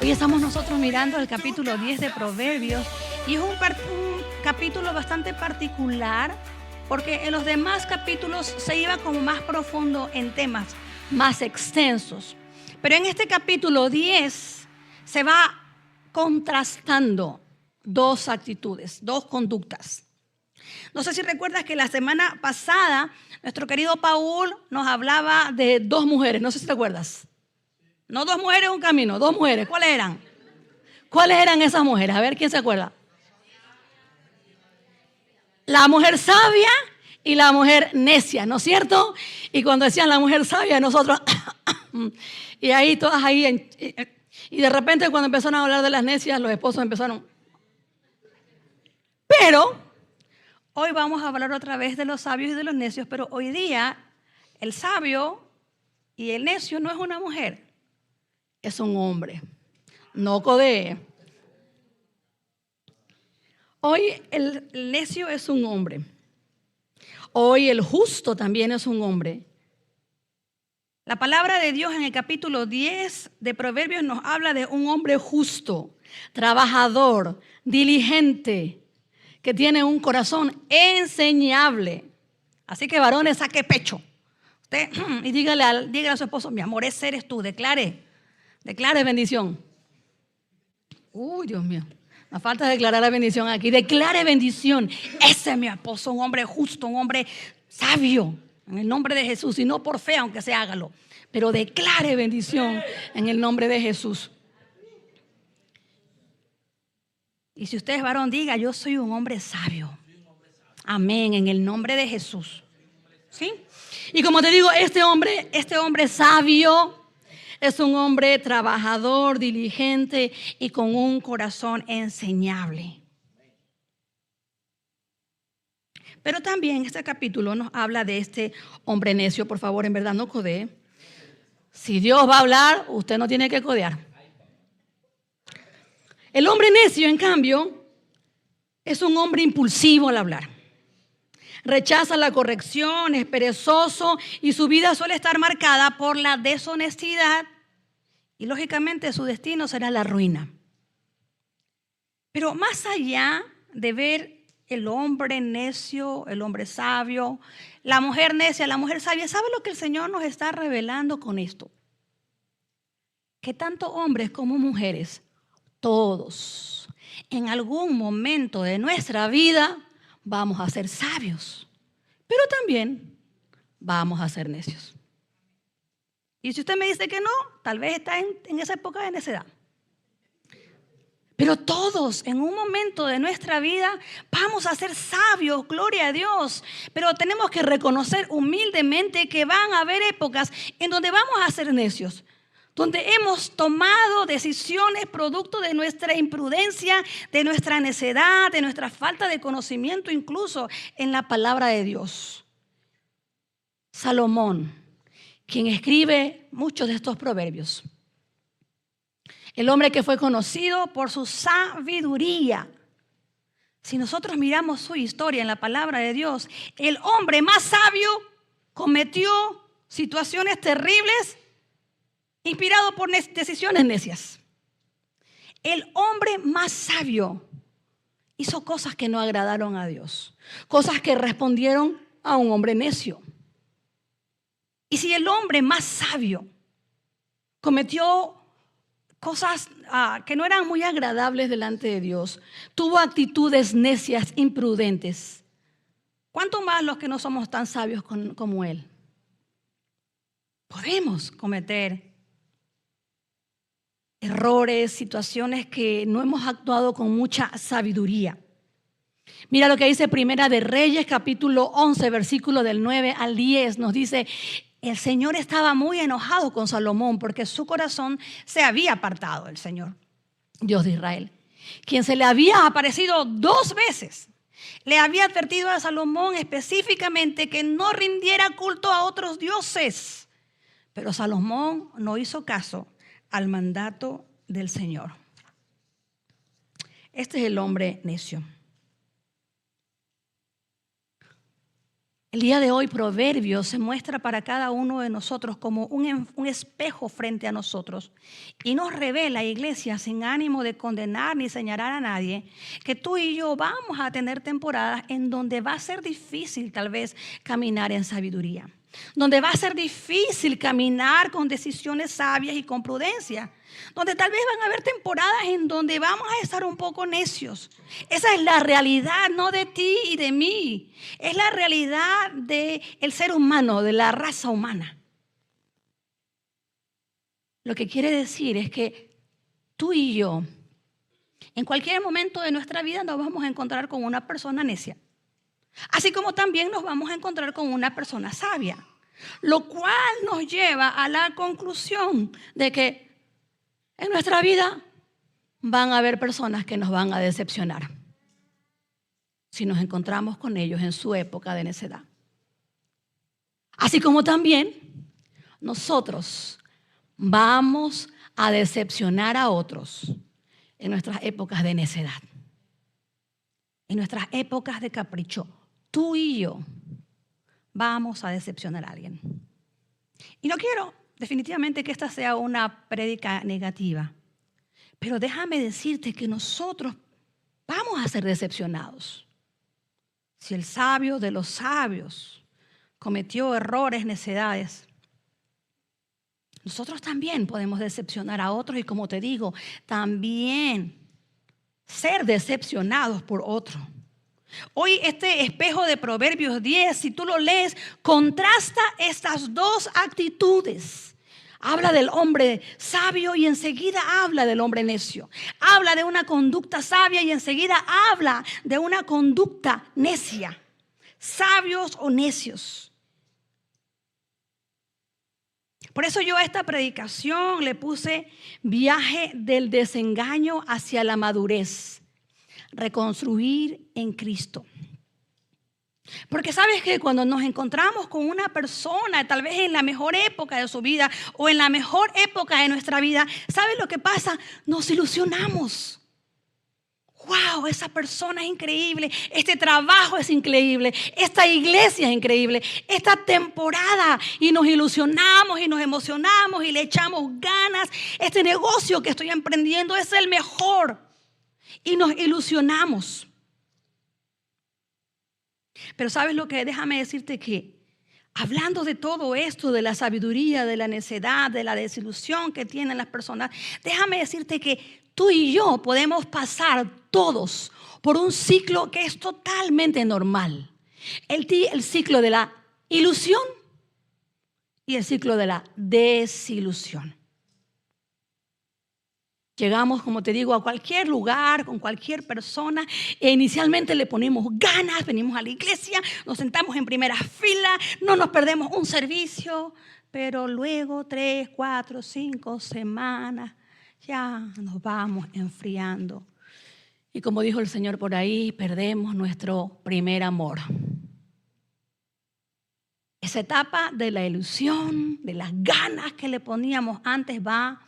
Hoy estamos nosotros mirando el capítulo 10 de Proverbios y es un capítulo bastante particular porque en los demás capítulos se iba como más profundo en temas más extensos. Pero en este capítulo 10 se va contrastando dos actitudes, dos conductas. No sé si recuerdas que la semana pasada nuestro querido Paul nos hablaba de dos mujeres, no sé si te acuerdas. No dos mujeres, un camino, dos mujeres. ¿Cuáles eran? ¿Cuáles eran esas mujeres? A ver, ¿quién se acuerda? La mujer sabia y la mujer necia, ¿no es cierto? Y cuando decían la mujer sabia, nosotros... y ahí, todas ahí... Y de repente cuando empezaron a hablar de las necias, los esposos empezaron... Pero hoy vamos a hablar otra vez de los sabios y de los necios, pero hoy día el sabio y el necio no es una mujer. Es un hombre, no codee. Hoy el necio es un hombre. Hoy el justo también es un hombre. La palabra de Dios en el capítulo 10 de Proverbios nos habla de un hombre justo, trabajador, diligente, que tiene un corazón enseñable. Así que varones, saque pecho. Usted, y dígale a su esposo, mi amor, ese eres tú, declare bendición. Uy, Dios mío. Nos falta declarar la bendición aquí. Declare bendición. Ese es mi esposo, un hombre justo, un hombre sabio. En el nombre de Jesús. Y no por fe, aunque se hágalo. Pero declare bendición en el nombre de Jesús. Y si usted es varón, diga, yo soy un hombre sabio. Amén, en el nombre de Jesús. ¿Sí? Y como te digo, este hombre sabio es un hombre trabajador, diligente y con un corazón enseñable. Pero también este capítulo nos habla de este hombre necio. Por favor, en verdad no codee. Si Dios va a hablar, usted no tiene que codear. El hombre necio, en cambio, es un hombre impulsivo al hablar. Rechaza la corrección, es perezoso y su vida suele estar marcada por la deshonestidad y lógicamente su destino será la ruina. Pero más allá de ver el hombre necio, el hombre sabio, la mujer necia, la mujer sabia, ¿sabe lo que el Señor nos está revelando con esto? Que tanto hombres como mujeres, todos, en algún momento de nuestra vida vamos a ser sabios, pero también vamos a ser necios. Y si usted me dice que no, tal vez está en esa época de necedad. Pero todos en un momento de nuestra vida vamos a ser sabios, gloria a Dios. Pero tenemos que reconocer humildemente que van a haber épocas en donde vamos a ser necios. Donde hemos tomado decisiones producto de nuestra imprudencia, de nuestra necedad, de nuestra falta de conocimiento incluso en la palabra de Dios. Salomón, quien escribe muchos de estos proverbios. El hombre que fue conocido por su sabiduría. Si nosotros miramos su historia en la palabra de Dios, el hombre más sabio cometió situaciones terribles inspirado por decisiones necias. El hombre más sabio hizo cosas que no agradaron a Dios, cosas que respondieron a un hombre necio. Y si el hombre más sabio cometió cosas que no eran muy agradables delante de Dios, tuvo actitudes necias, imprudentes, ¿cuánto más los que no somos tan sabios como él? Podemos cometer errores, situaciones que no hemos actuado con mucha sabiduría. Mira lo que dice Primera de Reyes, capítulo 11, versículo del 9 al 10. Nos dice, el Señor estaba muy enojado con Salomón porque su corazón se había apartado del Señor, Dios de Israel, quien se le había aparecido 2 veces. Le había advertido a Salomón específicamente que no rindiera culto a otros dioses. Pero Salomón no hizo caso al mandato del Señor. Este es el hombre necio. El día de hoy Proverbios se muestra para cada uno de nosotros como un espejo frente a nosotros y nos revela, iglesia, sin ánimo de condenar ni señalar a nadie, que tú y yo vamos a tener temporadas en donde va a ser difícil tal vez caminar en sabiduría, donde va a ser difícil caminar con decisiones sabias y con prudencia, donde tal vez van a haber temporadas en donde vamos a estar un poco necios. Esa es la realidad, no de ti y de mí. Es la realidad del ser humano, de la raza humana. Lo que quiere decir es que tú y yo, en cualquier momento de nuestra vida nos vamos a encontrar con una persona necia. Así como también nos vamos a encontrar con una persona sabia. Lo cual nos lleva a la conclusión de que en nuestra vida van a haber personas que nos van a decepcionar si nos encontramos con ellos en su época de necedad. Así como también nosotros vamos a decepcionar a otros en nuestras épocas de necedad, en nuestras épocas de capricho. Tú y yo vamos a decepcionar a alguien. Y no quiero definitivamente que esta sea una prédica negativa, pero déjame decirte que nosotros vamos a ser decepcionados. Si el sabio de los sabios cometió errores, necedades, nosotros también podemos decepcionar a otros y, como te digo, también ser decepcionados por otro. Hoy este espejo de Proverbios 10, si tú lo lees, contrasta estas dos actitudes. Habla del hombre sabio y enseguida habla del hombre necio. Habla de una conducta sabia y enseguida habla de una conducta necia. Sabios o necios. Por eso yo a esta predicación le puse viaje del desengaño hacia la madurez. Reconstruir en Cristo. Porque sabes que cuando nos encontramos con una persona, tal vez en la mejor época de su vida o en la mejor época de nuestra vida, ¿sabes lo que pasa? Nos ilusionamos. ¡Wow! Esa persona es increíble. Este trabajo es increíble. Esta iglesia es increíble. Esta temporada. Y nos ilusionamos y nos emocionamos y le echamos ganas. Este negocio que estoy emprendiendo es el mejor. Y nos ilusionamos. Pero ¿sabes lo que? Déjame decirte que hablando de todo esto, de la sabiduría, de la necedad, de la desilusión que tienen las personas, déjame decirte que tú y yo podemos pasar todos por un ciclo que es totalmente normal. El ciclo de la ilusión y el ciclo de la desilusión. Llegamos, como te digo, a cualquier lugar, con cualquier persona, e inicialmente le ponemos ganas, venimos a la iglesia, nos sentamos en primera fila, no nos perdemos un servicio, pero luego 3, 4, 5 semanas ya nos vamos enfriando. Y como dijo el Señor por ahí, perdemos nuestro primer amor. Esa etapa de la ilusión, de las ganas que le poníamos antes va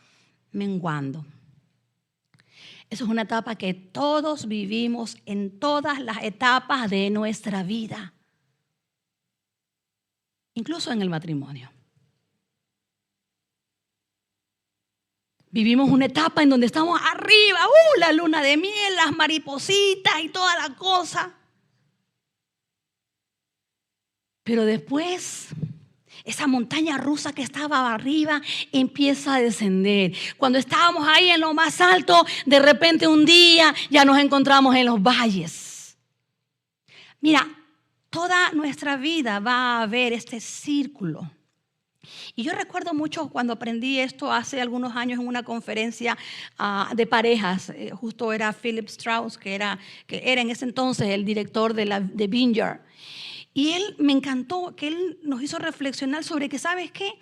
menguando. Eso es una etapa que todos vivimos en todas las etapas de nuestra vida, incluso en el matrimonio. Vivimos una etapa en donde estamos arriba, la luna de miel, las maripositas y toda la cosa. Pero después, esa montaña rusa que estaba arriba empieza a descender. Cuando estábamos ahí en lo más alto, de repente un día ya nos encontramos en los valles. Mira, toda nuestra vida va a haber este círculo. Y yo recuerdo mucho cuando aprendí esto hace algunos años en una conferencia de parejas. Justo era Philip Strauss, que era en ese entonces el director de Vineyard. Y él me encantó que él nos hizo reflexionar sobre que, ¿sabes qué?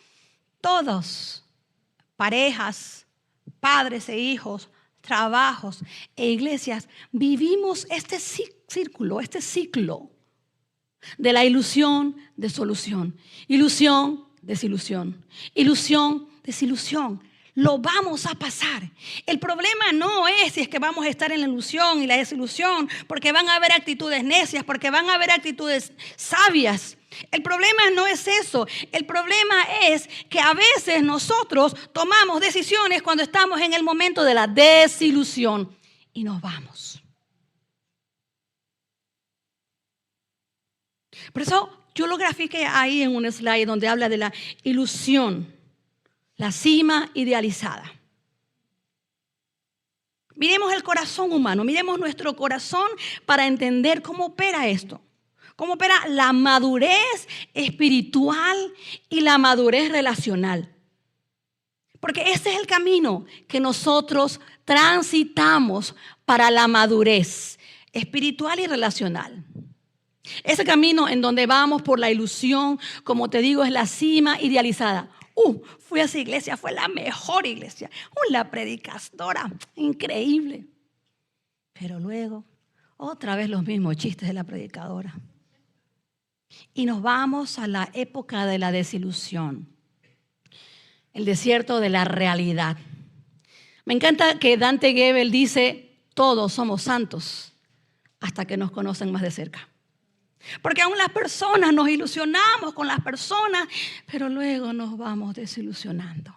Todos, parejas, padres e hijos, trabajos e iglesias, vivimos este círculo, este ciclo de la ilusión, desilusión, ilusión, desilusión, ilusión, desilusión. Lo vamos a pasar. El problema no es si es que vamos a estar en la ilusión y la desilusión, porque van a haber actitudes necias, porque van a haber actitudes sabias. El problema no es eso. El problema es que a veces nosotros tomamos decisiones cuando estamos en el momento de la desilusión y nos vamos. Por eso yo lo grafiqué ahí en un slide donde habla de la ilusión, la cima idealizada. Miremos el corazón humano, miremos nuestro corazón para entender cómo opera esto. Cómo opera la madurez espiritual y la madurez relacional. Porque ese es el camino que nosotros transitamos para la madurez espiritual y relacional. Ese camino en donde vamos por la ilusión, como te digo, es la cima idealizada. Fui a esa iglesia, fue la mejor iglesia. La predicadora, increíble. Pero luego, otra vez los mismos chistes de la predicadora. Y nos vamos a la época de la desilusión. El desierto de la realidad. Me encanta que Dante Gebel dice, todos somos santos hasta que nos conocen más de cerca. Porque aún las personas nos ilusionamos con las personas, pero luego nos vamos desilusionando.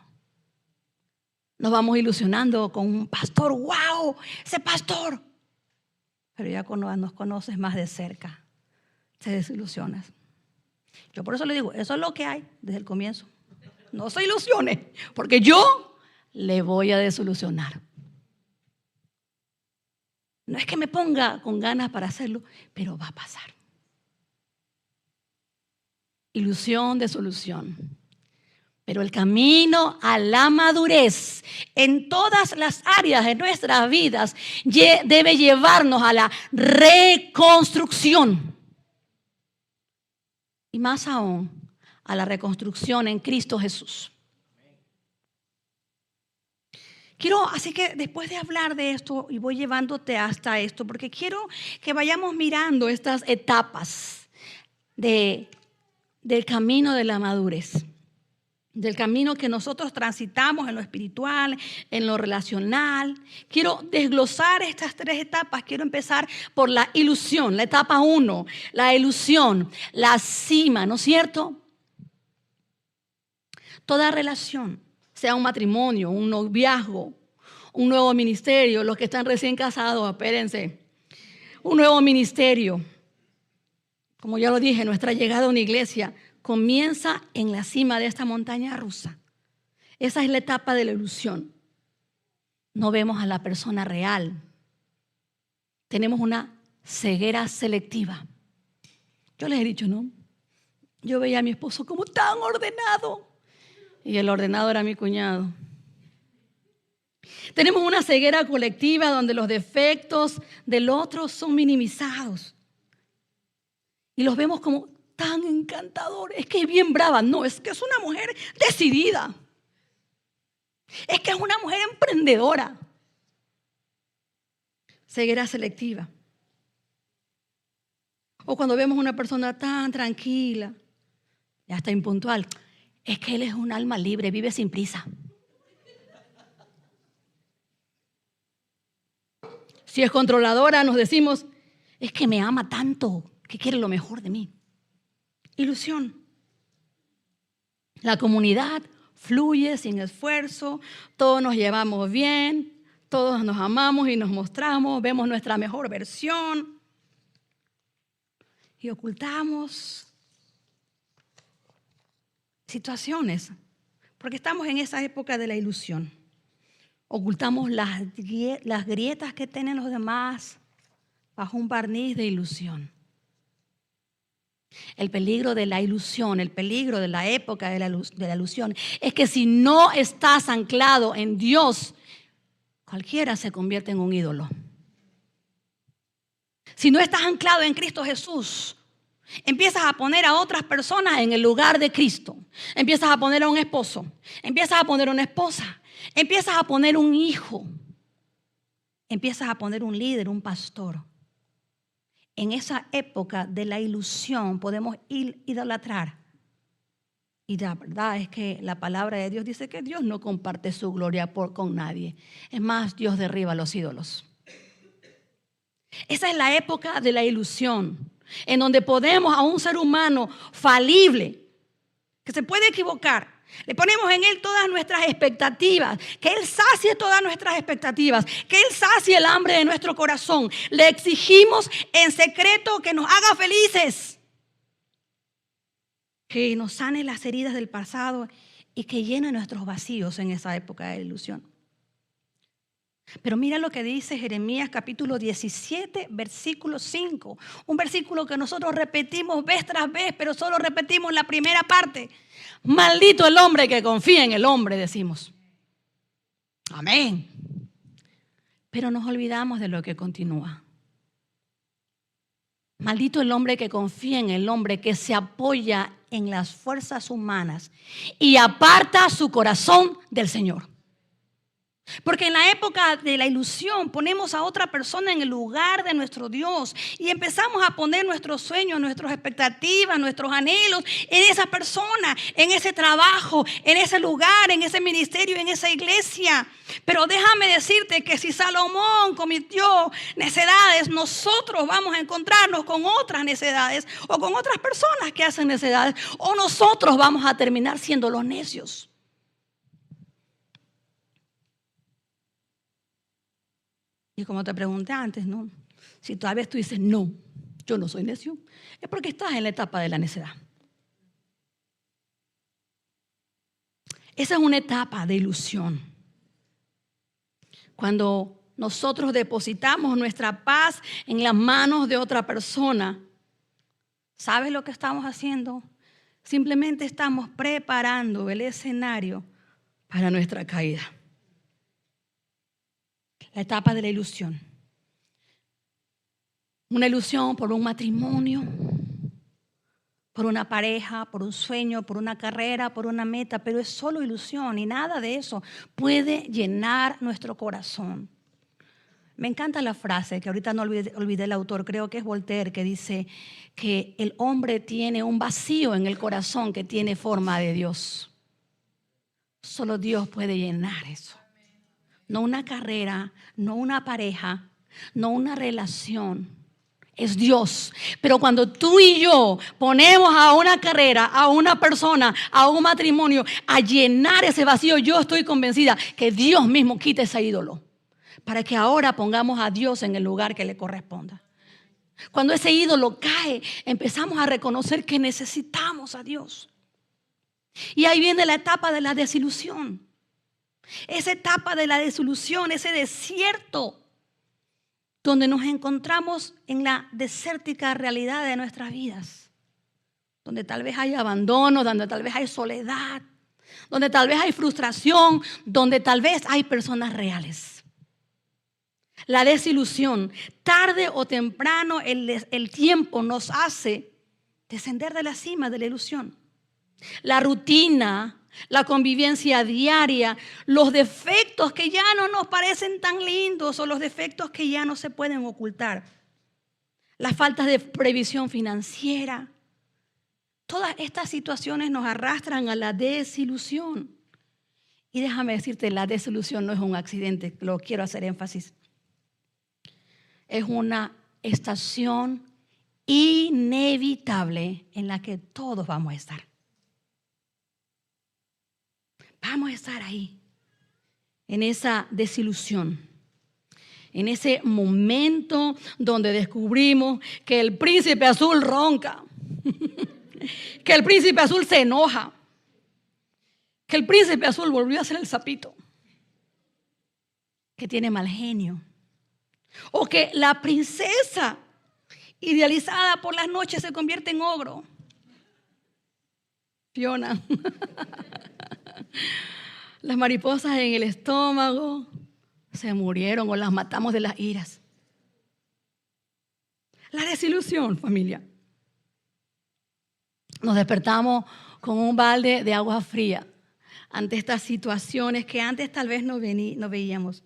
Nos vamos ilusionando con un pastor, ¡wow! Ese pastor. Pero ya cuando nos conoces más de cerca, te desilusionas. Yo por eso le digo, eso es lo que hay desde el comienzo. No se ilusione, porque yo le voy a desilusionar. No es que me ponga con ganas para hacerlo, pero va a pasar. Ilusión, desolución. Pero el camino a la madurez en todas las áreas de nuestras vidas debe llevarnos a la reconstrucción. Y más aún, a la reconstrucción en Cristo Jesús. Así que después de hablar de esto, y voy llevándote hasta esto, porque quiero que vayamos mirando estas etapas del camino de la madurez. Del camino que nosotros transitamos en lo espiritual, en lo relacional. Quiero desglosar estas 3 etapas. Quiero empezar por la ilusión, la etapa 1, la ilusión, la cima, ¿no es cierto? Toda relación, sea un matrimonio, un noviazgo, un nuevo ministerio, los que están recién casados, espérense, un nuevo ministerio. Como ya lo dije, nuestra llegada a una iglesia comienza en la cima de esta montaña rusa. Esa es la etapa de la ilusión. No vemos a la persona real. Tenemos una ceguera selectiva. Yo les he dicho, ¿no? Yo veía a mi esposo como tan ordenado. Y el ordenado era mi cuñado. Tenemos una ceguera colectiva donde los defectos del otro son minimizados. Y los vemos como tan encantadores. Es que es bien brava. No, es que es una mujer decidida. Es que es una mujer emprendedora. Ceguera selectiva. O cuando vemos una persona tan tranquila, ya está impuntual. Es que él es un alma libre, vive sin prisa. Si es controladora, nos decimos, es que me ama tanto que quiere lo mejor de mí. Ilusión. La comunidad fluye sin esfuerzo, todos nos llevamos bien, todos nos amamos y nos mostramos, vemos nuestra mejor versión y ocultamos situaciones, porque estamos en esa época de la ilusión. Ocultamos las grietas que tienen los demás bajo un barniz de ilusión. El peligro de la ilusión, el peligro de la época de la ilusión es que si no estás anclado en Dios, cualquiera se convierte en un ídolo. Si no estás anclado en Cristo Jesús, empiezas a poner a otras personas en el lugar de Cristo. Empiezas a poner a un esposo, empiezas a poner a una esposa, empiezas a poner un hijo, empiezas a poner un líder, un pastor. En esa época de la ilusión podemos idolatrar Y la verdad es que la palabra de Dios dice que Dios no comparte su gloria con nadie. Es más, Dios derriba los ídolos. Esa es la época de la ilusión, en donde podemos a un ser humano falible, que se puede equivocar, le ponemos en él todas nuestras expectativas, que él sacie todas nuestras expectativas, que él sacie el hambre de nuestro corazón. Le exigimos en secreto que nos haga felices, que nos sane las heridas del pasado y que llene nuestros vacíos en esa época de ilusión. Pero mira lo que dice Jeremías capítulo 17, versículo 5. Un versículo que nosotros repetimos vez tras vez, pero solo repetimos la primera parte. Maldito el hombre que confía en el hombre, decimos. Amén. Pero nos olvidamos de lo que continúa. Maldito el hombre que confía en el hombre, que se apoya en las fuerzas humanas y aparta su corazón del Señor. Porque en la época de la ilusión ponemos a otra persona en el lugar de nuestro Dios y empezamos a poner nuestros sueños, nuestras expectativas, nuestros anhelos en esa persona, en ese trabajo, en ese lugar, en ese ministerio, en esa iglesia. Pero déjame decirte que si Salomón cometió necedades, nosotros vamos a encontrarnos con otras necedades o con otras personas que hacen necedades, o nosotros vamos a terminar siendo los necios. Y como te pregunté antes, ¿no? Si todavía tú dices, no, yo no soy necio, es porque estás en la etapa de la necedad. Esa es una etapa de ilusión. Cuando nosotros depositamos nuestra paz en las manos de otra persona, ¿sabes lo que estamos haciendo? Simplemente estamos preparando el escenario para nuestra caída. La etapa de la ilusión. Una ilusión por un matrimonio, por una pareja, por un sueño, por una carrera, por una meta, pero es solo ilusión y nada de eso puede llenar nuestro corazón. Me encanta la frase, que ahorita no olvidé el autor, creo que es Voltaire, que dice que el hombre tiene un vacío en el corazón que tiene forma de Dios. Solo Dios puede llenar eso. No una carrera, no una pareja, no una relación. Es Dios. Pero cuando tú y yo ponemos a una carrera, a una persona, a un matrimonio, a llenar ese vacío, yo estoy convencida que Dios mismo quita ese ídolo. Para que ahora pongamos a Dios en el lugar que le corresponda. Cuando ese ídolo cae, empezamos a reconocer que necesitamos a Dios. Y ahí viene la etapa de la desilusión. Esa etapa de la desilusión, ese desierto donde nos encontramos en la desértica realidad de nuestras vidas, donde tal vez hay abandono, donde tal vez hay soledad, donde tal vez hay frustración, donde tal vez hay personas reales. La desilusión, tarde o temprano el tiempo nos hace descender de la cima de la ilusión. La rutina, la convivencia diaria, los defectos que ya no nos parecen tan lindos o los defectos que ya no se pueden ocultar, las faltas de previsión financiera, todas estas situaciones nos arrastran a la desilusión. Y déjame decirte, la desilusión no es un accidente, lo quiero hacer énfasis. Es una estación inevitable en la que todos vamos a estar. Vamos a estar ahí, en esa desilusión, en ese momento donde descubrimos que el príncipe azul ronca, que el príncipe azul se enoja, que el príncipe azul volvió a ser el sapito, que tiene mal genio, o que la princesa idealizada por las noches se convierte en ogro. Fiona. Las mariposas en el estómago se murieron o las matamos de las iras. La desilusión, familia. Nos despertamos con un balde de agua fría ante estas situaciones que antes tal vez no veíamos.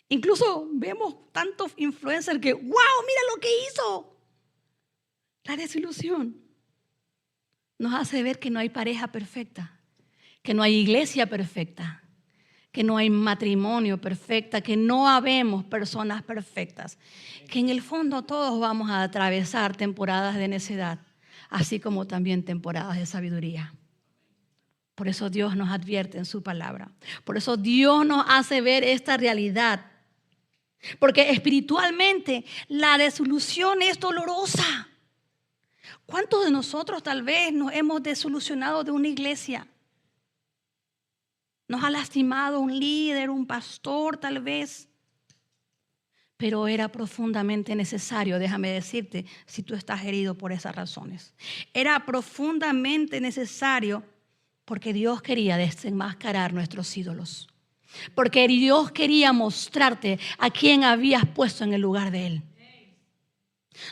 Incluso vemos tantos influencers que, ¡wow! Mira lo que hizo. La desilusión. nos hace ver que no hay pareja perfecta, que no hay iglesia perfecta, que no hay matrimonio perfecta, que no habemos personas perfectas, que en el fondo todos vamos a atravesar temporadas de necedad, así como también temporadas de sabiduría. Por eso Dios nos advierte en su palabra. Por eso Dios nos hace ver esta realidad. Porque espiritualmente la desilusión es dolorosa. ¿Cuántos de nosotros tal vez nos hemos desilusionado de una iglesia? Nos ha lastimado un líder, un pastor tal vez. Pero era profundamente necesario, déjame decirte, si tú estás herido por esas razones. Era profundamente necesario porque Dios quería desenmascarar nuestros ídolos. Porque Dios quería mostrarte a quién habías puesto en el lugar de Él.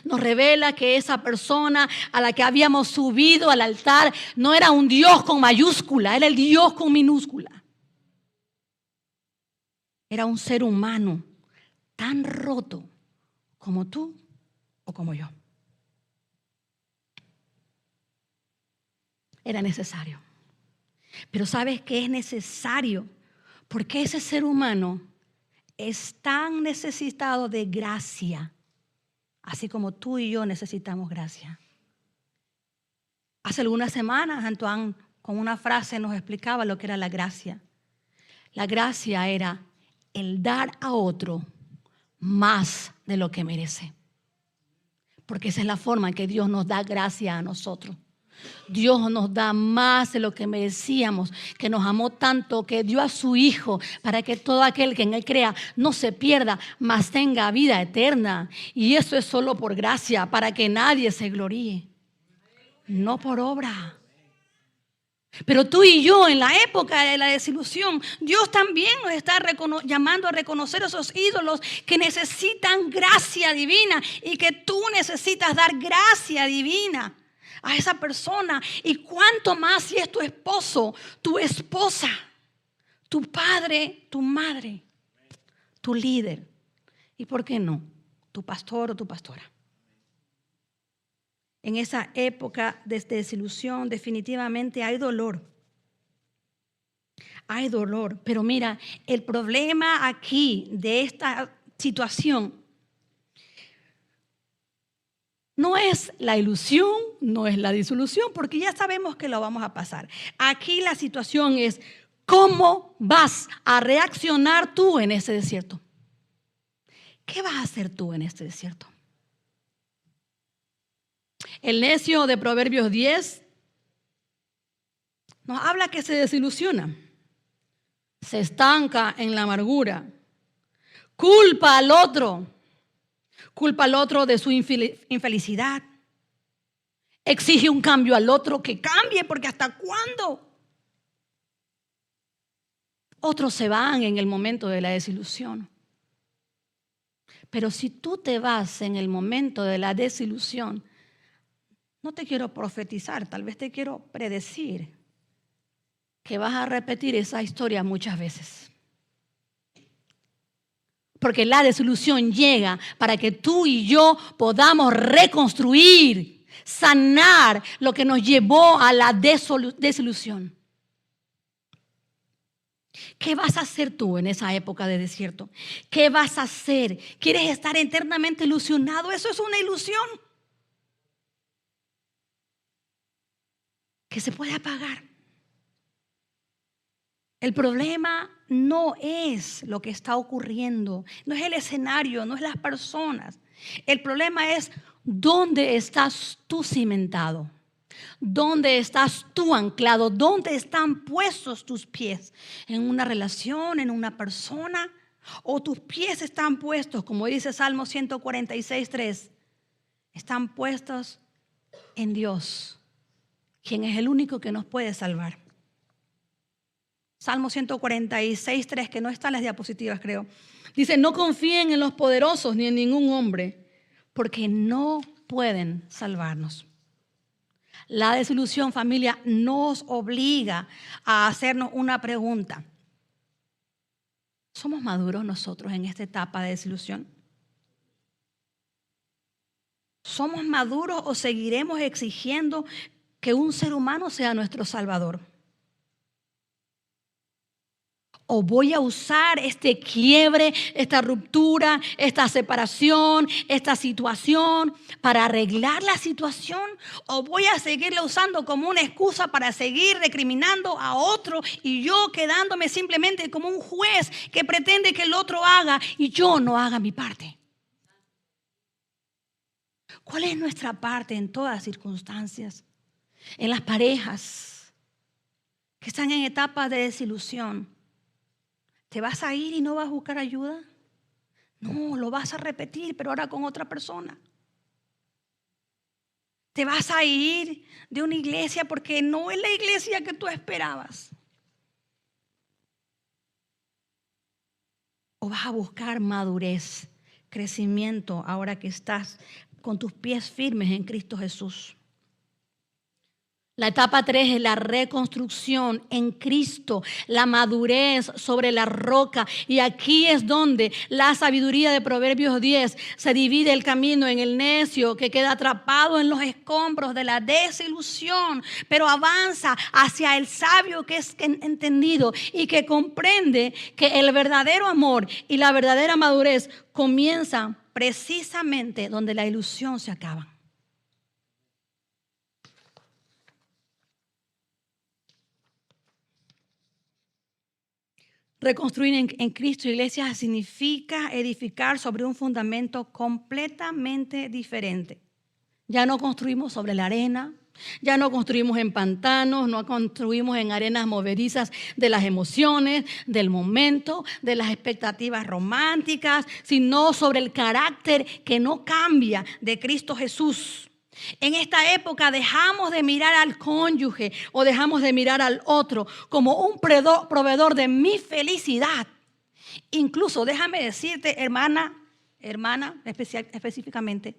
Nos revela que esa persona a la que habíamos subido al altar no era un Dios con mayúscula, era el Dios con minúscula. Era un ser humano tan roto como tú o como yo. Era necesario. Pero ¿sabes qué es necesario? Porque ese ser humano es tan necesitado de gracia, así como tú y yo necesitamos gracia. Hace algunas semanas, Antoine, con una frase nos explicaba lo que era la gracia. La gracia era el dar a otro más de lo que merece. Porque esa es la forma en que Dios nos da gracia a nosotros. Dios nos da más de lo que merecíamos, que nos amó tanto, que dio a su Hijo para que todo aquel que en Él crea no se pierda, mas tenga vida eterna. Y eso es solo por gracia, para que nadie se gloríe, no por obra. Pero tú y yo, en la época de la desilusión, Dios también nos está llamando a reconocer esos ídolos que necesitan gracia divina y que tú necesitas dar gracia divina a esa persona. Y cuánto más si es tu esposo, tu esposa, tu padre, tu madre, tu líder. ¿Y por qué no? Tu pastor o tu pastora. En esa época de desilusión definitivamente hay dolor. Hay dolor. Pero mira, el problema aquí de esta situación no es la ilusión, no es la disolución, porque ya sabemos que lo vamos a pasar. Aquí la situación es cómo vas a reaccionar tú en ese desierto. ¿Qué vas a hacer tú en este desierto? El necio de Proverbios 10 nos habla que se desilusiona, se estanca en la amargura, culpa al otro de su infelicidad, exige un cambio al otro que cambie, porque ¿hasta cuándo? Otros se van en el momento de la desilusión. Pero si tú te vas en el momento de la desilusión, no te quiero profetizar, tal vez te quiero predecir que vas a repetir esa historia muchas veces. Porque la desilusión llega para que tú y yo podamos reconstruir, sanar lo que nos llevó a la desilusión. ¿Qué vas a hacer tú en esa época de desierto? ¿Qué vas a hacer? ¿Quieres estar eternamente ilusionado? Eso es una ilusión que se puede apagar. El problema no es lo que está ocurriendo, no es el escenario, no es las personas. El problema es dónde estás tú cimentado, dónde estás tú anclado, dónde están puestos tus pies, en una relación, en una persona, o tus pies están puestos, como dice Salmo 146:3, están puestos en Dios, quien es el único que nos puede salvar. Salmo 146:3, que no está en las diapositivas, creo. Dice, no confíen en los poderosos ni en ningún hombre, porque no pueden salvarnos. La desilusión, familia, nos obliga a hacernos una pregunta. ¿Somos maduros nosotros en esta etapa de desilusión? ¿Somos maduros o seguiremos exigiendo que un ser humano sea nuestro Salvador? ¿O voy a usar este quiebre, esta ruptura, esta separación, esta situación para arreglar la situación? ¿O voy a seguirla usando como una excusa para seguir recriminando a otro y yo quedándome simplemente como un juez que pretende que el otro haga y yo no haga mi parte? ¿Cuál es nuestra parte en todas las circunstancias? En las parejas que están en etapas de desilusión. ¿Te vas a ir y no vas a buscar ayuda? No, lo vas a repetir, pero ahora con otra persona. ¿Te vas a ir de una iglesia porque no es la iglesia que tú esperabas? ¿O vas a buscar madurez, crecimiento ahora que estás con tus pies firmes en Cristo Jesús? La etapa 3 es la reconstrucción en Cristo, la madurez sobre la roca. Y aquí es donde la sabiduría de Proverbios 10 se divide el camino en el necio que queda atrapado en los escombros de la desilusión, pero avanza hacia el sabio que es entendido y que comprende que el verdadero amor y la verdadera madurez comienzan precisamente donde la ilusión se acaba. Reconstruir en Cristo, iglesia, significa edificar sobre un fundamento completamente diferente. Ya no construimos sobre la arena, ya no construimos en pantanos, no construimos en arenas movedizas de las emociones, del momento, de las expectativas románticas, sino sobre el carácter que no cambia de Cristo Jesús. En esta época dejamos de mirar al cónyuge o dejamos de mirar al otro como un proveedor de mi felicidad. Incluso déjame decirte, hermana específicamente,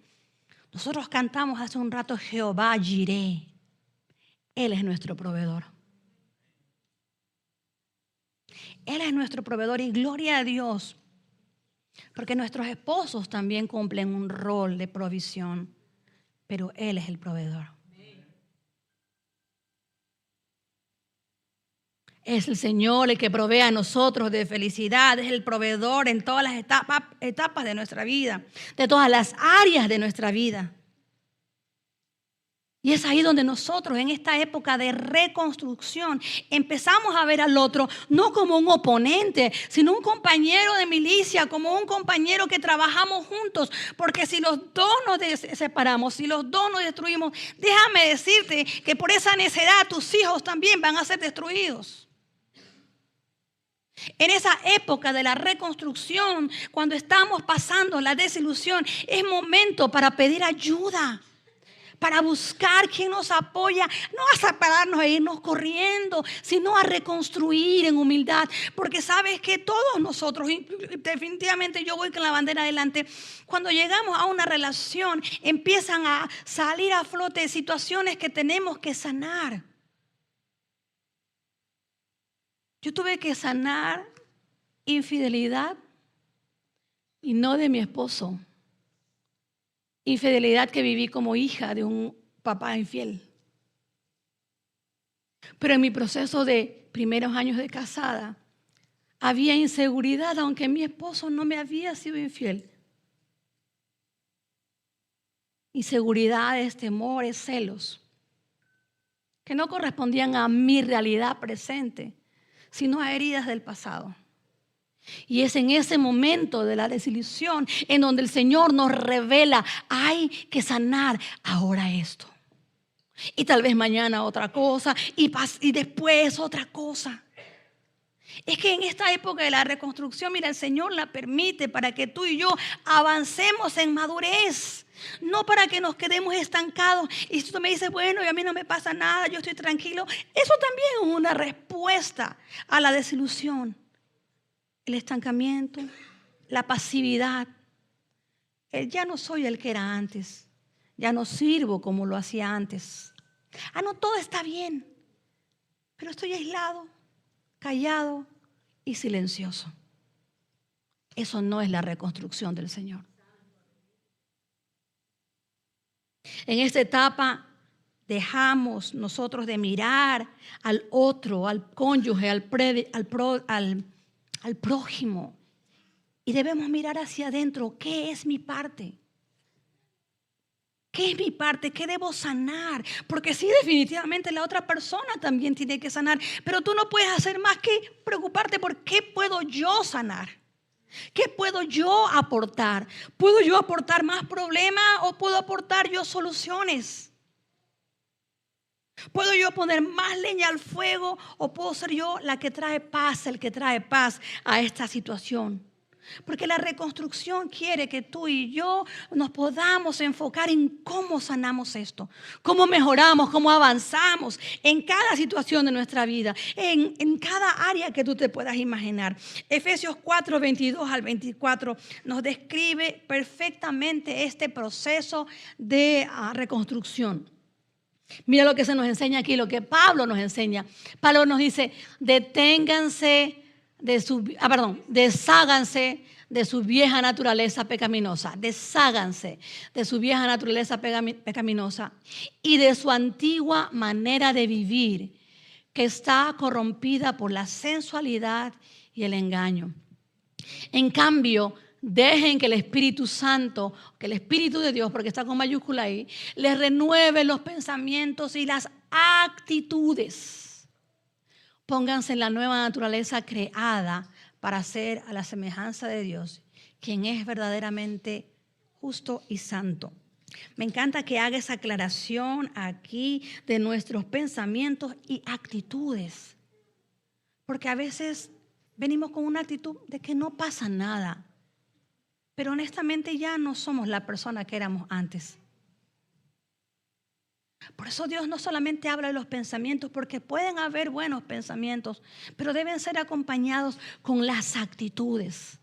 nosotros cantamos hace un rato Jehová Jireh. Él es nuestro proveedor. Él es nuestro proveedor y gloria a Dios, porque nuestros esposos también cumplen un rol de provisión. Pero Él es el proveedor. Es el Señor el que provee a nosotros de felicidad. Es el proveedor en todas las etapas de nuestra vida, de todas las áreas de nuestra vida. Y es ahí donde nosotros en esta época de reconstrucción empezamos a ver al otro no como un oponente, sino un compañero de milicia, como un compañero que trabajamos juntos. Porque si los dos nos separamos, si los dos nos destruimos, déjame decirte que por esa necedad tus hijos también van a ser destruidos. En esa época de la reconstrucción, cuando estamos pasando la desilusión, es momento para pedir ayuda. Para buscar quien nos apoya, no a separarnos e irnos corriendo, sino a reconstruir en humildad. Porque sabes que todos nosotros, definitivamente yo voy con la bandera adelante, cuando llegamos a una relación, empiezan a salir a flote situaciones que tenemos que sanar. Yo tuve que sanar infidelidad y no de mi esposo. Infidelidad que viví como hija de un papá infiel. Pero en mi proceso de primeros años de casada, había inseguridad, aunque mi esposo no me había sido infiel. Inseguridades, temores, celos, que no correspondían a mi realidad presente, sino a heridas del pasado. Y es en ese momento de la desilusión en donde el Señor nos revela, hay que sanar ahora esto. Y tal vez mañana otra cosa y después otra cosa. Es que en esta época de la reconstrucción, mira, el Señor la permite para que tú y yo avancemos en madurez. No para que nos quedemos estancados. Y si tú me dices, bueno, y a mí no me pasa nada, yo estoy tranquilo. Eso también es una respuesta a la desilusión. El estancamiento, la pasividad. Ya no soy el que era antes. Ya no sirvo como lo hacía antes. No, todo está bien. Pero estoy aislado, callado y silencioso. Eso no es la reconstrucción del Señor. En esta etapa dejamos nosotros de mirar al otro, al cónyuge, al prójimo. Y debemos mirar hacia adentro. ¿Qué es mi parte? ¿Qué es mi parte? ¿Qué debo sanar? Porque sí, definitivamente la otra persona también tiene que sanar. Pero tú no puedes hacer más que preocuparte por qué puedo yo sanar. ¿Qué puedo yo aportar? ¿Puedo yo aportar más problemas o puedo aportar yo soluciones? ¿Puedo yo poner más leña al fuego o puedo ser yo la que trae paz, el que trae paz a esta situación? Porque la reconstrucción quiere que tú y yo nos podamos enfocar en cómo sanamos esto, cómo mejoramos, cómo avanzamos en cada situación de nuestra vida, en cada área que tú te puedas imaginar. Efesios 4, 22 al 24 nos describe perfectamente este proceso de reconstrucción. Mira lo que se nos enseña aquí, lo que Pablo nos enseña. Pablo nos dice, desháganse de su vieja naturaleza pecaminosa. Desháganse de su vieja naturaleza pecaminosa y de su antigua manera de vivir, que está corrompida por la sensualidad y el engaño. En cambio, dejen que el Espíritu Santo, que el Espíritu de Dios, porque está con mayúscula ahí, les renueve los pensamientos y las actitudes. Pónganse en la nueva naturaleza creada para ser a la semejanza de Dios, quien es verdaderamente justo y santo. Me encanta que haga esa aclaración aquí de nuestros pensamientos y actitudes, porque a veces venimos con una actitud de que no pasa nada. Pero honestamente ya no somos la persona que éramos antes. Por eso Dios no solamente habla de los pensamientos, porque pueden haber buenos pensamientos, pero deben ser acompañados con las actitudes.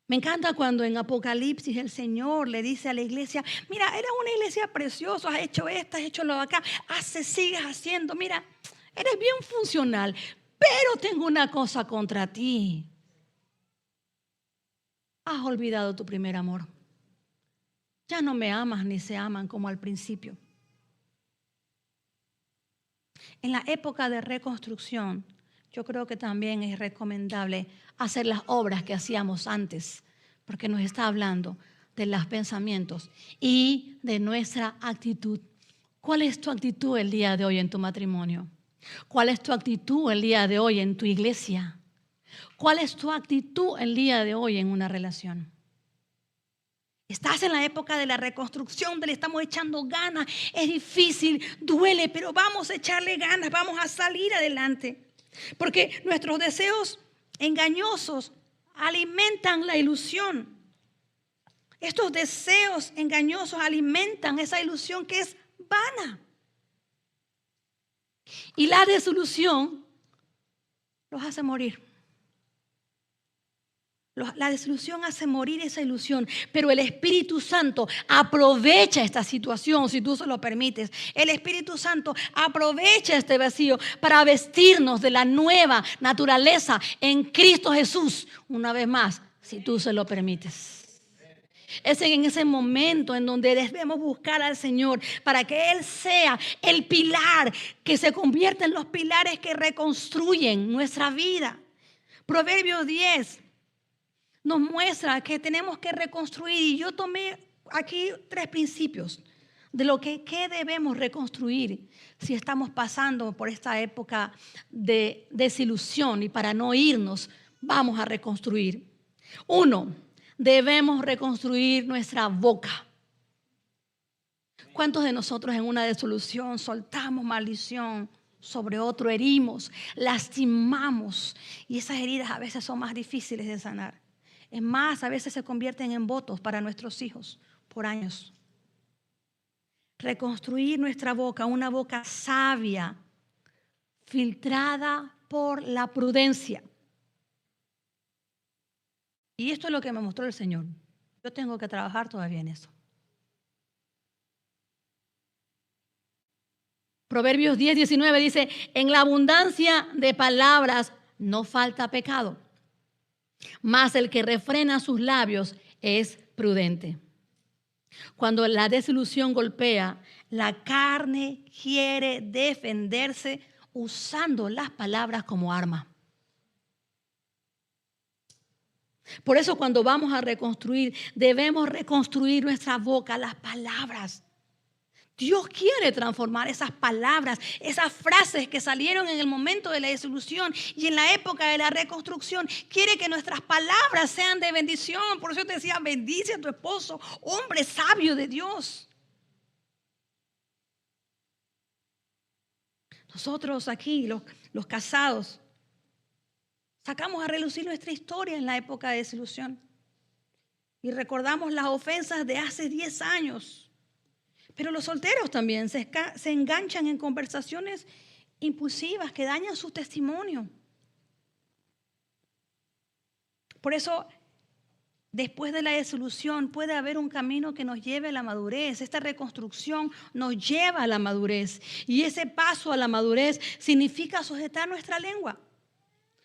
Me encanta cuando en Apocalipsis el Señor le dice a la iglesia, mira, eres una iglesia preciosa, has hecho esto, has hecho lo de acá, sigues haciendo, mira, eres bien funcional, pero tengo una cosa contra ti. Has olvidado tu primer amor. Ya no me amas ni se aman como al principio. En la época de reconstrucción, yo creo que también es recomendable hacer las obras que hacíamos antes, porque nos está hablando de los pensamientos y de nuestra actitud. ¿Cuál es tu actitud el día de hoy en tu matrimonio? ¿Cuál es tu actitud el día de hoy en tu iglesia? ¿Cuál es tu actitud el día de hoy en una relación? Estás en la época de la reconstrucción, le estamos echando ganas, es difícil, duele, pero vamos a echarle ganas, vamos a salir adelante. Porque nuestros deseos engañosos alimentan la ilusión. Estos deseos engañosos alimentan esa ilusión que es vana. Y la desilusión los hace morir. La desilusión hace morir esa ilusión, pero el Espíritu Santo aprovecha esta situación, si tú se lo permites. El Espíritu Santo aprovecha este vacío para vestirnos de la nueva naturaleza en Cristo Jesús, una vez más, si tú se lo permites. Es en ese momento en donde debemos buscar al Señor para que Él sea el pilar, que se convierta en los pilares que reconstruyen nuestra vida. Proverbios 10 nos muestra que tenemos que reconstruir, y yo tomé aquí 3 principios de lo que debemos reconstruir si estamos pasando por esta época de desilusión, y para no irnos vamos a reconstruir. 1, debemos reconstruir nuestra boca. ¿Cuántos de nosotros en una desilusión soltamos maldición sobre otro, herimos, lastimamos, y esas heridas a veces son más difíciles de sanar? Es más, a veces se convierten en votos para nuestros hijos por años. Reconstruir nuestra boca, una boca sabia, filtrada por la prudencia. Y esto es lo que me mostró el Señor. Yo tengo que trabajar todavía en eso. Proverbios 10, 19 dice, en la abundancia de palabras no falta pecado, mas el que refrena sus labios es prudente. Cuando la desilusión golpea, la carne quiere defenderse usando las palabras como arma. Por eso cuando vamos a reconstruir, debemos reconstruir nuestra boca, las palabras. Dios quiere transformar esas palabras, esas frases que salieron en el momento de la desilusión y en la época de la reconstrucción. Quiere que nuestras palabras sean de bendición. Por eso te decía, bendice a tu esposo, hombre sabio de Dios. Nosotros aquí, los casados, sacamos a relucir nuestra historia en la época de desilusión. Y recordamos las ofensas de hace 10 años. Pero los solteros también se enganchan en conversaciones impulsivas que dañan su testimonio. Por eso, después de la desilusión, puede haber un camino que nos lleve a la madurez. Esta reconstrucción nos lleva a la madurez. Y ese paso a la madurez significa sujetar nuestra lengua.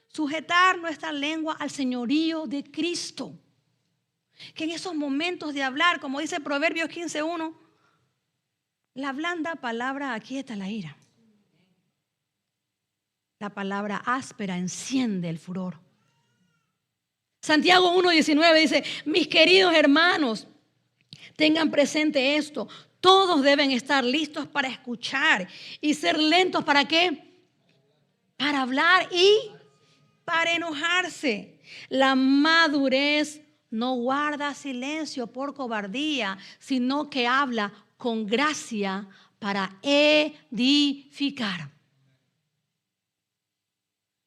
Sujetar nuestra lengua al señorío de Cristo. Que en esos momentos de hablar, como dice Proverbios 15:1, la blanda palabra aquieta la ira. La palabra áspera enciende el furor. Santiago 1:19 dice, mis queridos hermanos, tengan presente esto. Todos deben estar listos para escuchar y ser lentos ¿para qué? Para hablar y para enojarse. La madurez no guarda silencio por cobardía, sino que habla con gracia para edificar.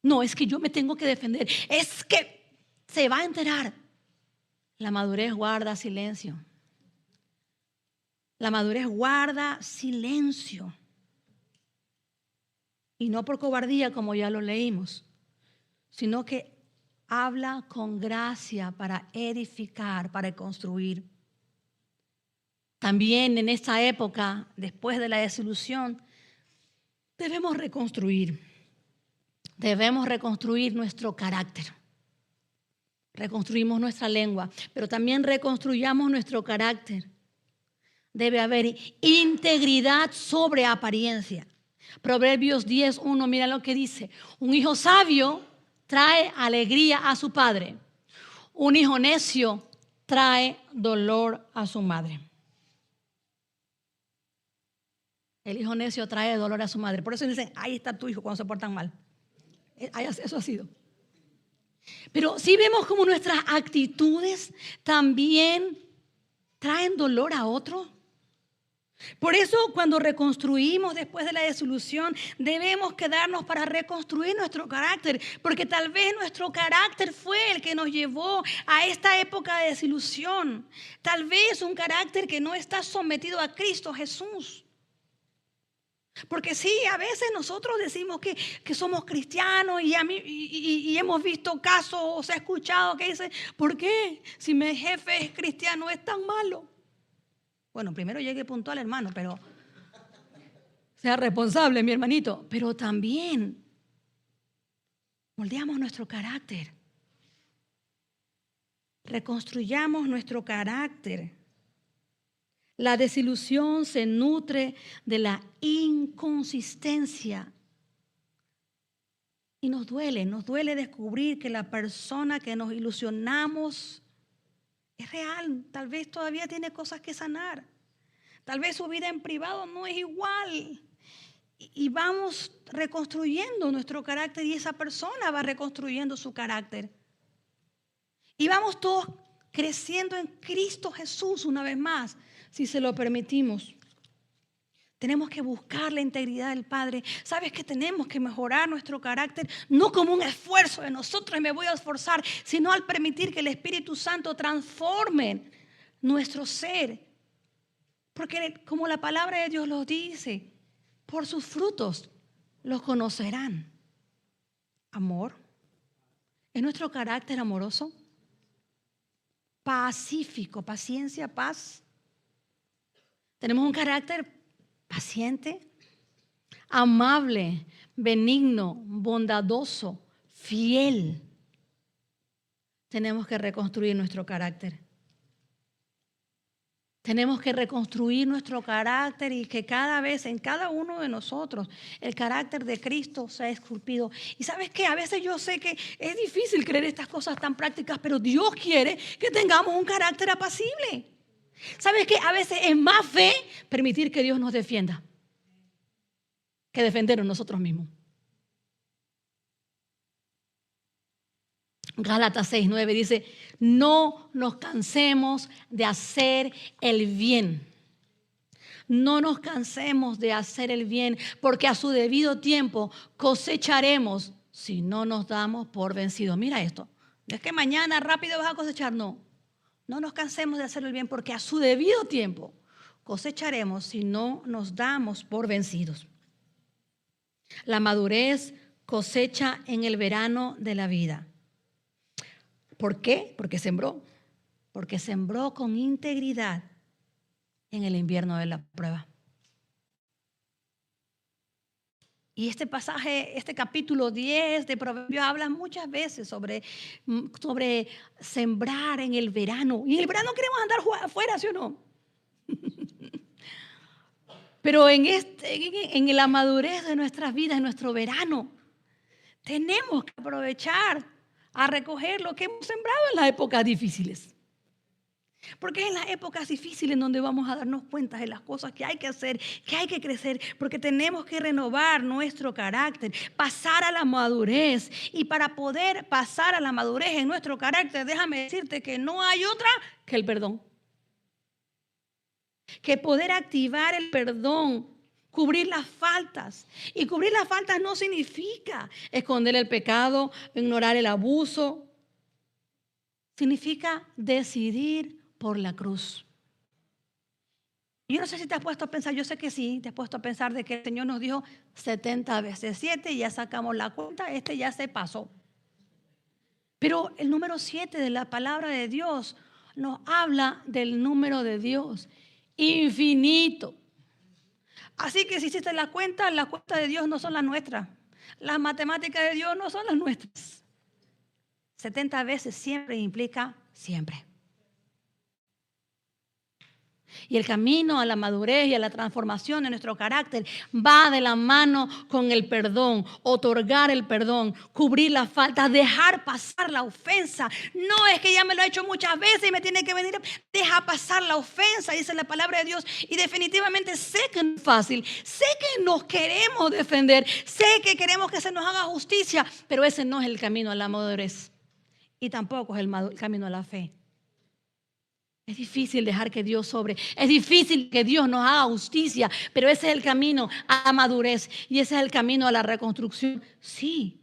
No, es que yo me tengo que defender. Es que se va a enterar. La madurez guarda silencio. La madurez guarda silencio. Y no por cobardía, como ya lo leímos, sino que habla con gracia para edificar, para construir. También en esta época, después de la desilusión, debemos reconstruir. Debemos reconstruir nuestro carácter. Reconstruimos nuestra lengua, pero también reconstruyamos nuestro carácter. Debe haber integridad sobre apariencia. Proverbios 10:1, mira lo que dice. Un hijo sabio trae alegría a su padre. Un hijo necio trae dolor a su madre. El hijo necio trae dolor a su madre. Por eso dicen, ahí está tu hijo cuando se portan mal. Eso ha sido. Pero sí vemos como nuestras actitudes también traen dolor a otro. Por eso cuando reconstruimos después de la desilusión, debemos quedarnos para reconstruir nuestro carácter. Porque tal vez nuestro carácter fue el que nos llevó a esta época de desilusión. Tal vez un carácter que no está sometido a Cristo Jesús. Porque sí, a veces nosotros decimos que somos cristianos y hemos visto casos o se ha escuchado que dicen, ¿por qué? Si mi jefe es cristiano es tan malo. Bueno, primero llegue puntual, hermano, pero sea responsable, mi hermanito. Pero también moldeamos nuestro carácter. Reconstruyamos nuestro carácter. La desilusión se nutre de la inconsistencia. Y nos duele descubrir que la persona que nos ilusionamos es real. Tal vez todavía tiene cosas que sanar. Tal vez su vida en privado no es igual. Y vamos reconstruyendo nuestro carácter y esa persona va reconstruyendo su carácter. Y vamos todos creciendo en Cristo Jesús una vez más, si se lo permitimos. Tenemos que buscar la integridad del Padre. ¿Sabes que tenemos que mejorar nuestro carácter? No como un esfuerzo de nosotros y me voy a esforzar, sino al permitir que el Espíritu Santo transforme nuestro ser. Porque como la palabra de Dios lo dice, por sus frutos los conocerán. Amor. ¿Es nuestro carácter amoroso? Pacífico, paciencia, paz. Tenemos un carácter paciente, amable, benigno, bondadoso, fiel. Tenemos que reconstruir nuestro carácter. Tenemos que reconstruir nuestro carácter y que cada vez, en cada uno de nosotros, el carácter de Cristo sea esculpido. Y ¿sabes qué? A veces yo sé que es difícil creer estas cosas tan prácticas, pero Dios quiere que tengamos un carácter apacible. ¿Sabes qué? A veces es más fe permitir que Dios nos defienda que defendernos nosotros mismos. Gálatas 6:9 dice, no nos cansemos de hacer el bien. No nos cansemos de hacer el bien, porque a su debido tiempo cosecharemos si no nos damos por vencidos. Mira esto, no es que mañana rápido vas a cosechar, no. No nos cansemos de hacer el bien, porque a su debido tiempo cosecharemos si no nos damos por vencidos. La madurez cosecha en el verano de la vida. ¿Por qué? Porque sembró con integridad en el invierno de la prueba. Y este pasaje, este capítulo 10 de Proverbios habla muchas veces sobre sembrar en el verano. Y en el verano queremos andar afuera, ¿sí o no? Pero en la madurez de nuestras vidas, en nuestro verano, tenemos que aprovechar a recoger lo que hemos sembrado en las épocas difíciles. Porque es en las épocas difíciles donde vamos a darnos cuenta de las cosas que hay que hacer, que hay que crecer, porque tenemos que renovar nuestro carácter, pasar a la madurez. Y para poder pasar a la madurez en nuestro carácter, déjame decirte que no hay otra que el perdón. Que poder activar el perdón, cubrir las faltas. Y cubrir las faltas no significa esconder el pecado, ignorar el abuso. Significa decidir por la cruz. Yo no sé si te has puesto a pensar, yo sé que sí, te has puesto a pensar de que el Señor nos dijo 70 veces 7 y ya sacamos la cuenta, ya se pasó. Pero el número 7 de la palabra de Dios nos habla del número de Dios, infinito. Así que si hiciste las cuentas de Dios no son las nuestras. Las matemáticas de Dios no son las nuestras. 70 veces siempre implica siempre. Y el camino a la madurez y a la transformación de nuestro carácter va de la mano con el perdón, otorgar el perdón, cubrir la falta, dejar pasar la ofensa. No es que ya me lo he hecho muchas veces y me tiene que venir, deja pasar la ofensa, dice la palabra de Dios. Y definitivamente sé que no es fácil, sé que nos queremos defender, sé que queremos que se nos haga justicia, pero ese no es el camino a la madurez y tampoco es el camino a la fe. Es difícil dejar que Dios sobre. Es difícil que Dios nos haga justicia, pero ese es el camino a la madurez y ese es el camino a la reconstrucción. Sí,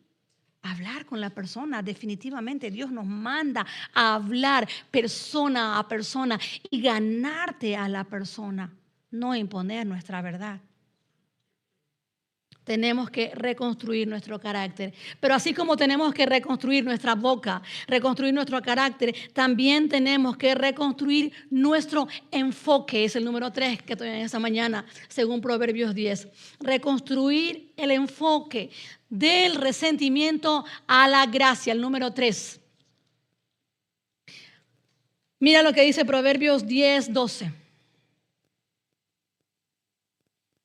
hablar con la persona. Definitivamente Dios nos manda a hablar persona a persona y ganarte a la persona, no imponer nuestra verdad. Tenemos que reconstruir nuestro carácter. Pero así como tenemos que reconstruir nuestra boca, reconstruir nuestro carácter, también tenemos que reconstruir nuestro enfoque. Es el número 3 que estoy en esta mañana, según Proverbios 10. Reconstruir el enfoque del resentimiento a la gracia, el número 3. Mira lo que dice Proverbios 10:12.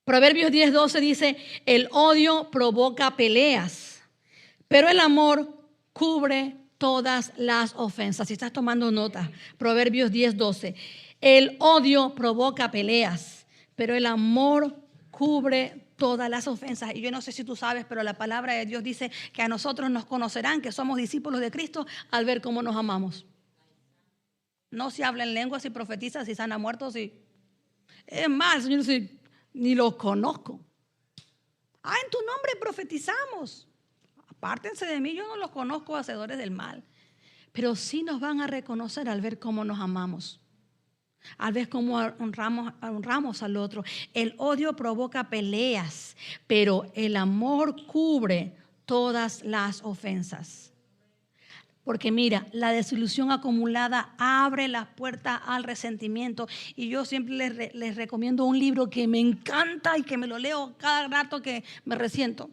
Proverbios 10:12 dice, el odio provoca peleas, pero el amor cubre todas las ofensas. Si estás tomando nota, Proverbios 10:12, el odio provoca peleas, pero el amor cubre todas las ofensas. Y yo no sé si tú sabes, pero la palabra de Dios dice que a nosotros nos conocerán que somos discípulos de Cristo al ver cómo nos amamos. No si habla en lenguas, si profetiza, si sana muertos, si... Es más, Señor, si ni los conozco. En tu nombre profetizamos. Apártense de mí, yo no los conozco, hacedores del mal. Pero sí nos van a reconocer al ver cómo nos amamos, al ver cómo honramos al otro. El odio provoca peleas, pero el amor cubre todas las ofensas. Porque mira, la desilusión acumulada abre las puertas al resentimiento. Y yo siempre les recomiendo un libro que me encanta y que me lo leo cada rato que me resiento.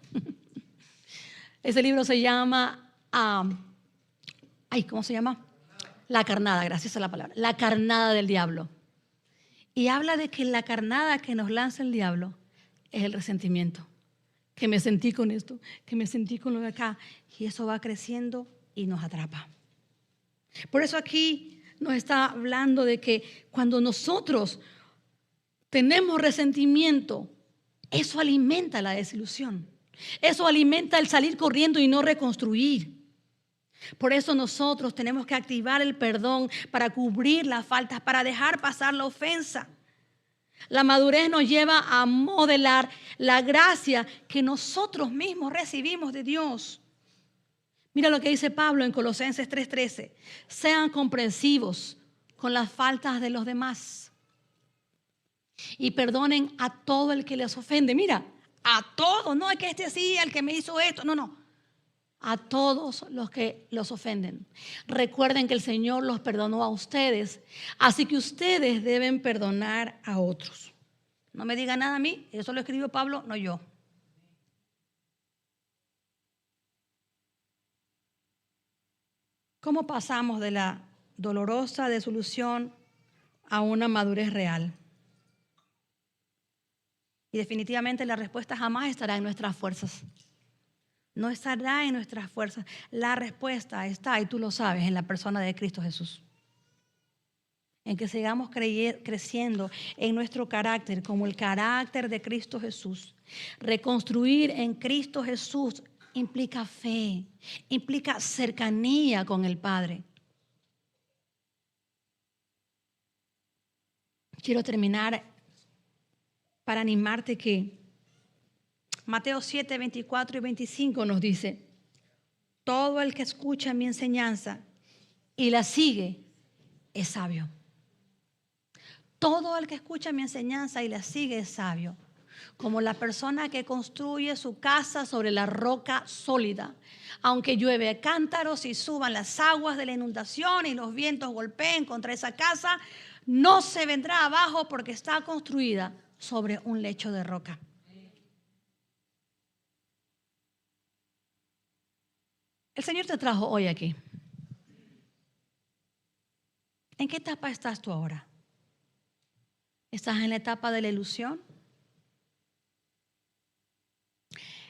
Ese libro se llama, ¿cómo se llama? La carnada, gracias a la palabra. La carnada del diablo. Y habla de que la carnada que nos lanza el diablo es el resentimiento. Que me sentí con esto, que me sentí con lo de acá. Y eso va creciendo y nos atrapa. Por eso aquí nos está hablando de que cuando nosotros tenemos resentimiento, eso alimenta la desilusión. Eso alimenta el salir corriendo y no reconstruir. Por eso nosotros tenemos que activar el perdón para cubrir las faltas, para dejar pasar la ofensa. La madurez nos lleva a modelar la gracia que nosotros mismos recibimos de Dios. Mira lo que dice Pablo en Colosenses 3:13. Sean comprensivos con las faltas de los demás y perdonen a todo el que les ofende. Mira, a todos, no es que este sí, el que me hizo esto, no. A todos los que los ofenden. Recuerden que el Señor los perdonó a ustedes, así que ustedes deben perdonar a otros. No me diga nada a mí, eso lo escribió Pablo, no yo. ¿Cómo pasamos de la dolorosa desilusión a una madurez real? Y definitivamente la respuesta jamás estará en nuestras fuerzas. No estará en nuestras fuerzas. La respuesta está, y tú lo sabes, en la persona de Cristo Jesús. En que sigamos creciendo en nuestro carácter como el carácter de Cristo Jesús. Reconstruir en Cristo Jesús implica fe, implica cercanía con el Padre. Quiero terminar para animarte que Mateo 7, 24 y 25 nos dice: todo el que escucha mi enseñanza y la sigue es sabio. Todo el que escucha mi enseñanza y la sigue es sabio. Como la persona que construye su casa sobre la roca sólida. Aunque llueve cántaros y suban las aguas de la inundación y los vientos golpeen contra esa casa, no se vendrá abajo porque está construida sobre un lecho de roca. El Señor te trajo hoy aquí. ¿En qué etapa estás tú ahora? ¿Estás en la etapa de la ilusión?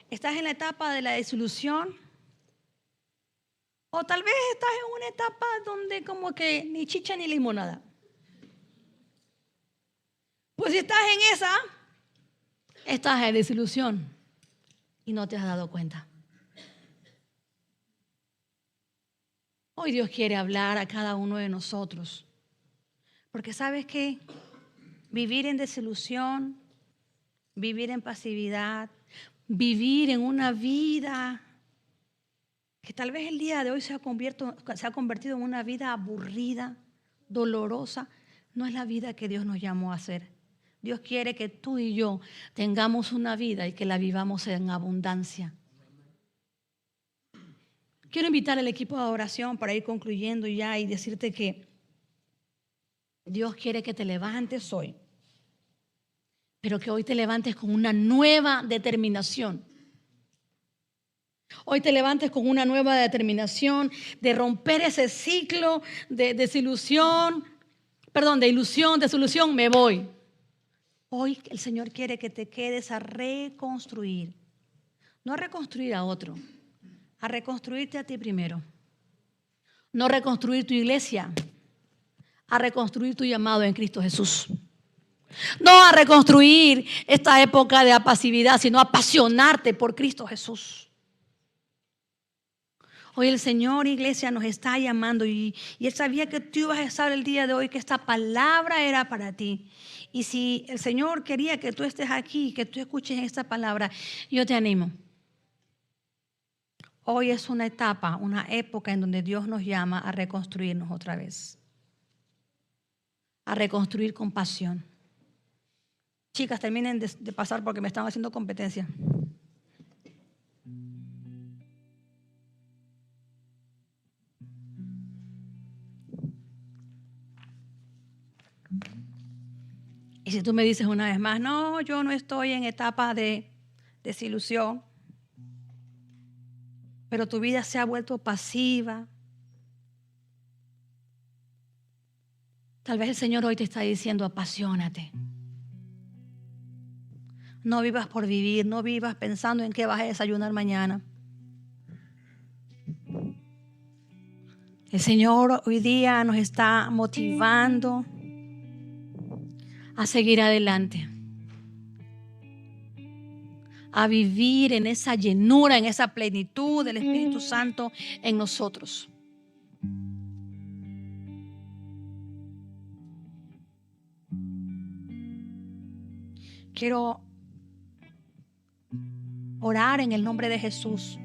¿Estás en la etapa de la desilusión? O tal vez estás en una etapa donde como que ni chicha ni limonada. Pues si estás en esa, estás en desilusión y no te has dado cuenta. Hoy Dios quiere hablar a cada uno de nosotros. Porque ¿sabes qué? Vivir en desilusión, vivir en pasividad, vivir en una vida que tal vez el día de hoy se ha convertido en una vida aburrida, dolorosa, no es la vida que Dios nos llamó a hacer. Dios quiere que tú y yo tengamos una vida y que la vivamos en abundancia. Quiero invitar al equipo de oración para ir concluyendo ya y decirte que Dios quiere que te levantes hoy, pero que hoy te levantes con una nueva determinación. Hoy te levantes con una nueva determinación de romper ese ciclo de desilusión, de ilusión, desilusión, me voy. Hoy el Señor quiere que te quedes a reconstruir, no a reconstruir a otro, a reconstruirte a ti primero. No reconstruir tu iglesia, a reconstruir tu llamado en Cristo Jesús. No a reconstruir esta época de apasividad, sino a apasionarte por Cristo Jesús. Hoy el Señor, iglesia, nos está llamando y Él sabía que tú ibas a estar el día de hoy, que esta palabra era para ti. Y si el Señor quería que tú estés aquí, que tú escuches esta palabra, yo te animo. Hoy es una etapa, una época en donde Dios nos llama a reconstruirnos otra vez. A reconstruir con pasión. Chicas, terminen de pasar porque me están haciendo competencia. Y si tú me dices una vez más, no, yo no estoy en etapa de desilusión, pero tu vida se ha vuelto pasiva, Tal vez el Señor hoy te está diciendo: apasionate. No vivas por vivir, no vivas pensando en qué vas a desayunar mañana. El Señor hoy día nos está motivando a seguir adelante, a vivir en esa llenura, en esa plenitud del Espíritu Santo en nosotros. Quiero orar en el nombre de Jesús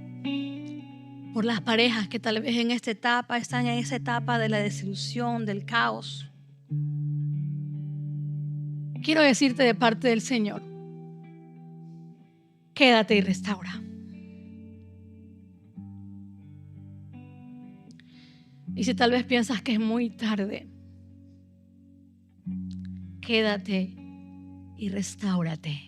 por las parejas que tal vez en esta etapa están en esa etapa de la desilusión, del caos. Quiero decirte de parte del Señor: quédate y restaura. Y si tal vez piensas que es muy tarde, quédate y restáurate.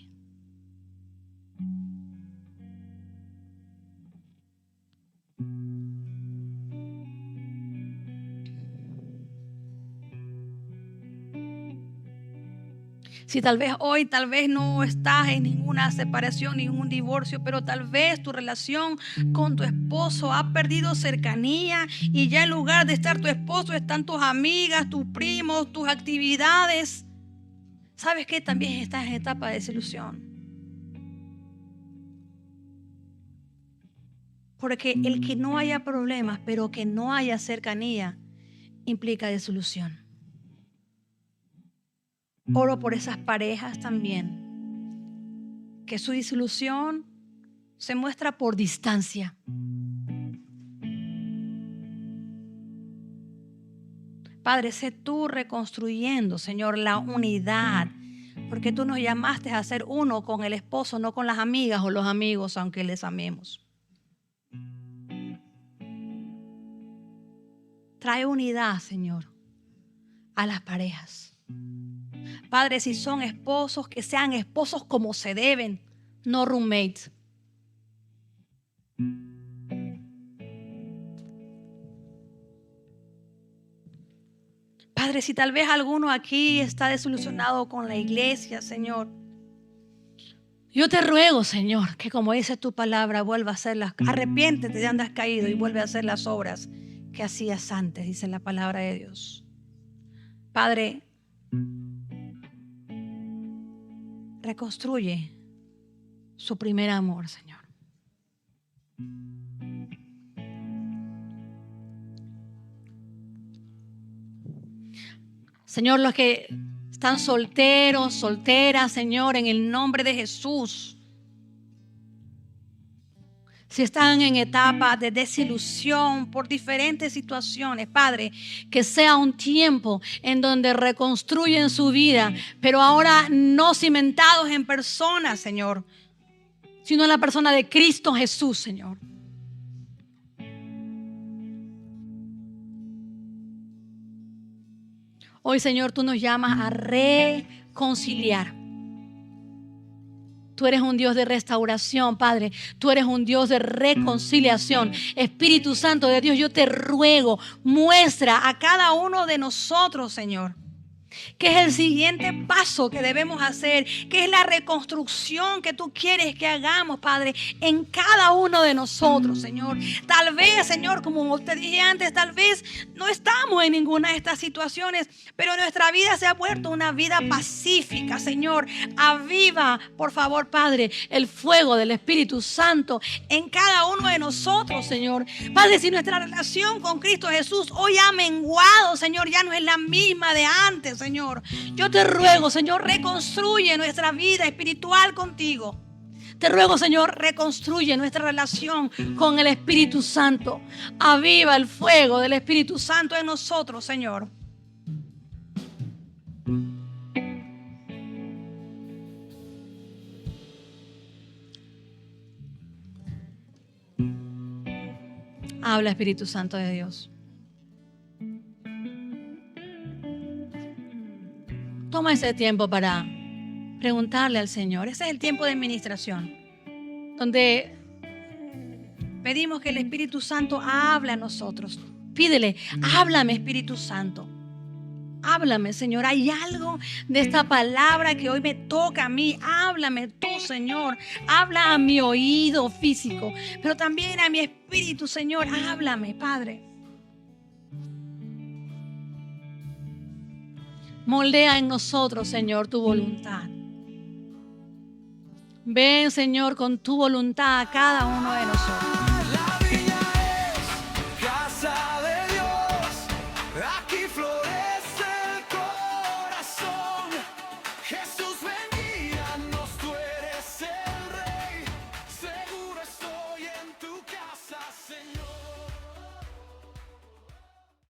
Si tal vez hoy, tal vez no estás en ninguna separación, ningún divorcio, pero tal vez tu relación con tu esposo ha perdido cercanía y ya en lugar de estar tu esposo están tus amigas, tus primos, tus actividades. ¿Sabes qué? También estás en etapa de desilusión. Porque el que no haya problemas, pero que no haya cercanía, implica desilusión. Oro por esas parejas también, que su desilusión se muestra por distancia. Padre, sé tú reconstruyendo, Señor, la unidad, porque tú nos llamaste a ser uno con el esposo, no con las amigas o los amigos, aunque les amemos. Trae unidad, Señor, a las parejas. Padre, si son esposos, que sean esposos como se deben, no roommates. Padre, si tal vez alguno aquí está desilusionado con la iglesia, Señor, yo te ruego, Señor, que como dice tu palabra, vuelva a hacerlas. Arrepiéntete de andas caído y vuelve a hacer las obras que hacías antes, dice la palabra de Dios. Padre, reconstruye su primer amor, Señor. Señor, los que están solteros, solteras, Señor, en el nombre de Jesús. Si están en etapa de desilusión por diferentes situaciones, Padre, que sea un tiempo en donde reconstruyen su vida, pero ahora no cimentados en personas, Señor, sino en la persona de Cristo Jesús, Señor. Hoy, Señor, tú nos llamas a reconciliar. Tú eres un Dios de restauración, Padre. Tú eres un Dios de reconciliación. Espíritu Santo de Dios, yo te ruego, muestra a cada uno de nosotros, Señor, ¿qué es el siguiente paso que debemos hacer? ¿Qué es la reconstrucción que tú quieres que hagamos, Padre, en cada uno de nosotros, Señor? Tal vez, Señor, como te dije antes, tal vez no estamos en ninguna de estas situaciones, pero nuestra vida se ha vuelto una vida pacífica, Señor. Aviva, por favor, Padre, el fuego del Espíritu Santo en cada uno de nosotros, Señor. Padre, si nuestra relación con Cristo Jesús hoy ha menguado, Señor, ya no es la misma de antes, Señor, yo te ruego, Señor, reconstruye nuestra vida espiritual contigo. Te ruego, Señor, reconstruye nuestra relación con el Espíritu Santo. Aviva el fuego del Espíritu Santo en nosotros, Señor. Habla, Espíritu Santo de Dios. Toma ese tiempo para preguntarle al Señor. Ese es el tiempo de administración, donde pedimos que el Espíritu Santo hable a nosotros. Pídele, háblame, Espíritu Santo. Háblame, Señor. Hay algo de esta palabra que hoy me toca a mí. Háblame tú, Señor. Habla a mi oído físico, pero también a mi espíritu, Señor. Háblame, Padre. Moldea en nosotros, Señor, tu voluntad. Ven, Señor, con tu voluntad a cada uno de nosotros.